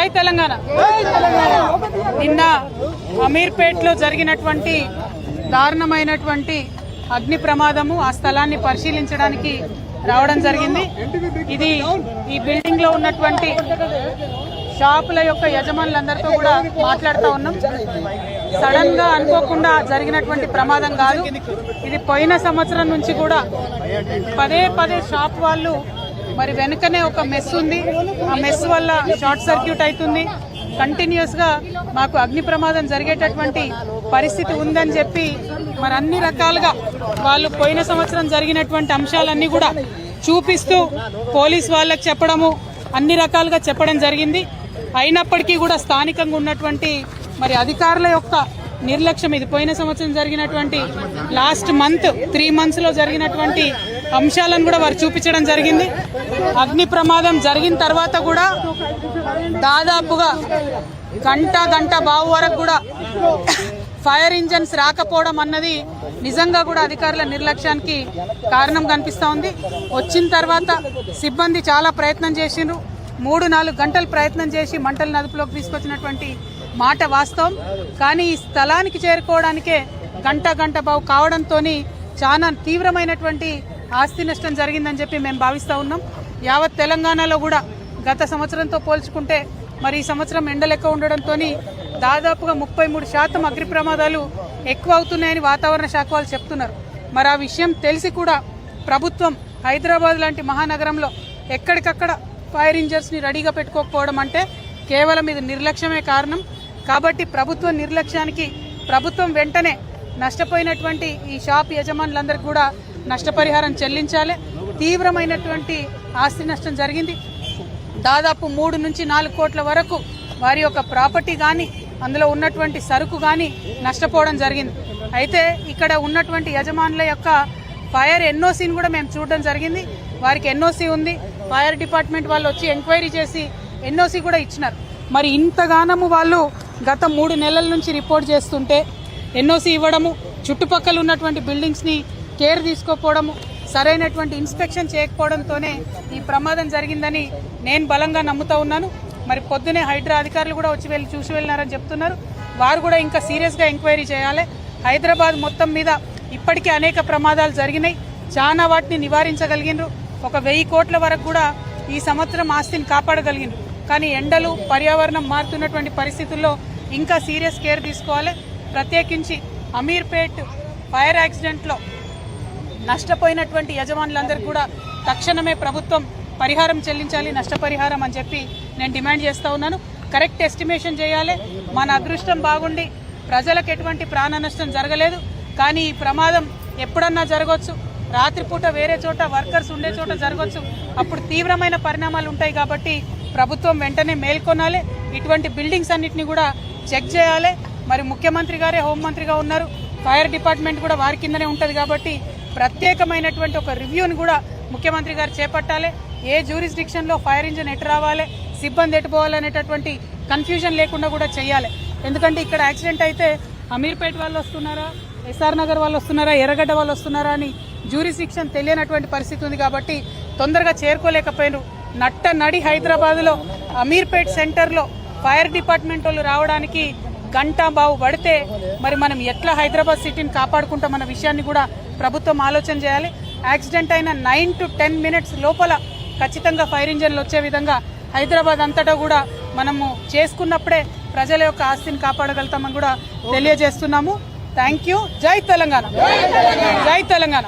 జై తెలంగాణ. నిన్న అమీర్పేట్లో జరిగినటువంటి దారుణమైనటువంటి అగ్ని ప్రమాదము, ఆ స్థలాన్ని పరిశీలించడానికి రావడం జరిగింది. ఇది ఈ బిల్డింగ్ లో ఉన్నటువంటి షాపుల యొక్క యజమానులందరితో కూడా మాట్లాడుతూ ఉన్నాం. సడన్ గా అనుకోకుండా జరిగినటువంటి ప్రమాదం కాదు. ఇది పోయిన సంవత్సరం నుంచి కూడా పదే పదే షాప్ వాళ్ళు మరి వెనుకనే ఒక మెస్ ఉంది, ఆ మెస్ వల్ల షార్ట్ సర్క్యూట్ అవుతుంది, కంటిన్యూస్ గా మాకు అగ్ని ప్రమాదం జరిగేటటువంటి పరిస్థితి ఉందని చెప్పి మరి అన్ని రకాలుగా వాళ్ళు పోయిన సంవత్సరం జరిగినటువంటి అంశాలన్నీ కూడా చూపిస్తూ పోలీస్ వాళ్ళకి చెప్పడము, అన్ని రకాలుగా చెప్పడం జరిగింది. అయినప్పటికీ కూడా స్థానికంగా ఉన్నటువంటి మరి అధికారుల యొక్క నిర్లక్ష్యం, ఇది పోయిన సంవత్సరం జరిగినటువంటి లాస్ట్ మంత్ 3 months లో జరిగినటువంటి అంశాలను కూడా వారు చూపించడం జరిగింది. అగ్ని ప్రమాదం జరిగిన తర్వాత కూడా దాదాపుగా గంట బావు వరకు కూడా ఫైర్ ఇంజన్స్ రాకపోవడం అన్నది నిజంగా కూడా అధికారుల నిర్లక్ష్యానికి కారణం కనిపిస్తూ ఉంది. వచ్చిన తర్వాత సిబ్బంది చాలా ప్రయత్నం చేసిండ్రు, 3-4 గంటలు ప్రయత్నం చేసి మంటలు అదుపులోకి తీసుకొచ్చినటువంటి మాట వాస్తవం. కానీ ఈ స్థలానికి చేరుకోవడానికే గంట బావు కావడంతో చాలా తీవ్రమైనటువంటి ఆస్తి నష్టం జరిగిందని చెప్పి మేము భావిస్తూ ఉన్నాం. యావత్ తెలంగాణలో కూడా గత సంవత్సరంతో పోల్చుకుంటే మరి ఈ సంవత్సరం ఎండలు ఎక్కువ ఉండడంతో దాదాపుగా 33% అగ్ని ప్రమాదాలు ఎక్కువ అవుతున్నాయని వాతావరణ శాఖ వాళ్ళు చెప్తున్నారు. మరి ఆ విషయం తెలిసి కూడా ప్రభుత్వం హైదరాబాద్ లాంటి మహానగరంలో ఎక్కడికక్కడ ఫైర్ ఇంజన్స్ ని రెడీగా పెట్టుకోకపోవడం అంటే కేవలం ఇది నిర్లక్ష్యమే కారణం. కాబట్టి ప్రభుత్వ నిర్లక్ష్యానికి ప్రభుత్వం వెంటనే నష్టపోయినటువంటి ఈ షాప్ యజమానులందరికీ కూడా నష్టపరిహారం చెల్లించాలి. తీవ్రమైనటువంటి ఆస్తి నష్టం జరిగింది. దాదాపు 3 నుంచి 4 కోట్ల వరకు వారి యొక్క ప్రాపర్టీ కానీ అందులో ఉన్నటువంటి సరుకు కానీ నష్టపోవడం జరిగింది. అయితే ఇక్కడ ఉన్నటువంటి యజమానుల యొక్క ఫైర్ ఎన్ఓసీని కూడా మేము చూడడం జరిగింది. వారికి ఎన్ఓసీ ఉంది, ఫైర్ డిపార్ట్మెంట్ వాళ్ళు వచ్చి ఎంక్వైరీ చేసి ఎన్ఓసీ కూడా ఇచ్చినారు. మరి ఇంతగానము వాళ్ళు గత 3 నెలల నుంచి రిపోర్ట్ చేస్తుంటే ఎన్ఓసీ ఇవ్వడము, చుట్టుపక్కల ఉన్నటువంటి బిల్డింగ్స్ని కేర్ తీసుకోకపోవడము, సరైనటువంటి ఇన్స్పెక్షన్ చేయకపోవడంతోనే ఈ ప్రమాదం జరిగిందని నేను బలంగా నమ్ముతా ఉన్నాను. మరి పొద్దునే హైడ్రా అధికారులు కూడా వచ్చి చూసి వెళ్ళినారని చెప్తున్నారు. వారు కూడా ఇంకా సీరియస్గా ఎంక్వైరీ చేయాలి. హైదరాబాద్ మొత్తం మీద ఇప్పటికే అనేక ప్రమాదాలు జరిగినాయి, చాలా వాటిని నివారించగలిగినారు. ఒక 1000 కోట్ల వరకు కూడా ఈ సంవత్సరం ఆస్తిని కాపాడగలిగినారు. కానీ ఎండలు, పర్యావరణం మారుతున్నటువంటి పరిస్థితుల్లో ఇంకా సీరియస్ కేర్ తీసుకోవాలి. ప్రత్యేకించి అమీర్పేట్ ఫైర్ యాక్సిడెంట్లో నష్టపోయినటువంటి యజమానులందరికీ కూడా తక్షణమే ప్రభుత్వం పరిహారం చెల్లించాలి, నష్టపరిహారం అని చెప్పి నేను డిమాండ్ చేస్తూ ఉన్నాను. కరెక్ట్ ఎస్టిమేషన్ చేయాలి. మన అదృష్టం బాగుండి ప్రజలకు ఎటువంటి ప్రాణ నష్టం జరగలేదు. కానీ ఈ ప్రమాదం ఎప్పుడన్నా జరగవచ్చు, రాత్రిపూట వేరే చోట వర్కర్స్ ఉండే చోట జరగవచ్చు. అప్పుడు తీవ్రమైన పరిణామాలు ఉంటాయి. కాబట్టి ప్రభుత్వం వెంటనే మేల్కొనాలి, ఇటువంటి బిల్డింగ్స్ అన్నిటిని కూడా చెక్ చేయాలి. మరి ముఖ్యమంత్రి గారే హోంమంత్రిగా ఉన్నారు, ఫైర్ డిపార్ట్మెంట్ కూడా వారి కిందనే ఉంటుంది. కాబట్టి ప్రత్యేకమైనటువంటి ఒక రివ్యూని కూడా ముఖ్యమంత్రి గారు చేపట్టాలి. ఏ జ్యూరిస్డిక్షన్లో ఫైర్ ఇంజిన్ ఎటు రావాలి, సిబ్బంది ఎటు పోవాలనేటటువంటి కన్ఫ్యూజన్ లేకుండా కూడా చేయాలి. ఎందుకంటే ఇక్కడ యాక్సిడెంట్ అయితే అమీర్పేట్ వాళ్ళు వస్తున్నారా, ఎస్ఆర్ నగర్ వాళ్ళు వస్తున్నారా, ఎర్రగడ్డ వాళ్ళు వస్తున్నారా అని జ్యూరిస్డిక్షన్ తెలియనటువంటి పరిస్థితి ఉంది. కాబట్టి తొందరగా చేరుకోలేకపోయినారు. నడి హైదరాబాద్లో అమీర్పేట్ సెంటర్లో ఫైర్ డిపార్ట్మెంట్ వాళ్ళు రావడానికి గంట బావు పడితే మరి మనం ఎట్లా హైదరాబాద్ సిటీని కాపాడుకుంటామన్న విషయాన్ని కూడా ప్రభుత్వం ఆలోచన చేయాలి. యాక్సిడెంట్ అయిన 9 to 10 minutes లోపల ఖచ్చితంగా ఫైర్ ఇంజన్లు వచ్చే విధంగా హైదరాబాద్ అంతటా కూడా మనము చేసుకున్నప్పుడే ప్రజల యొక్క ఆస్తిని కాపాడగలుగుతామని కూడా తెలియజేస్తున్నాము. Thank you. జై తెలంగాణ. జై తెలంగాణ.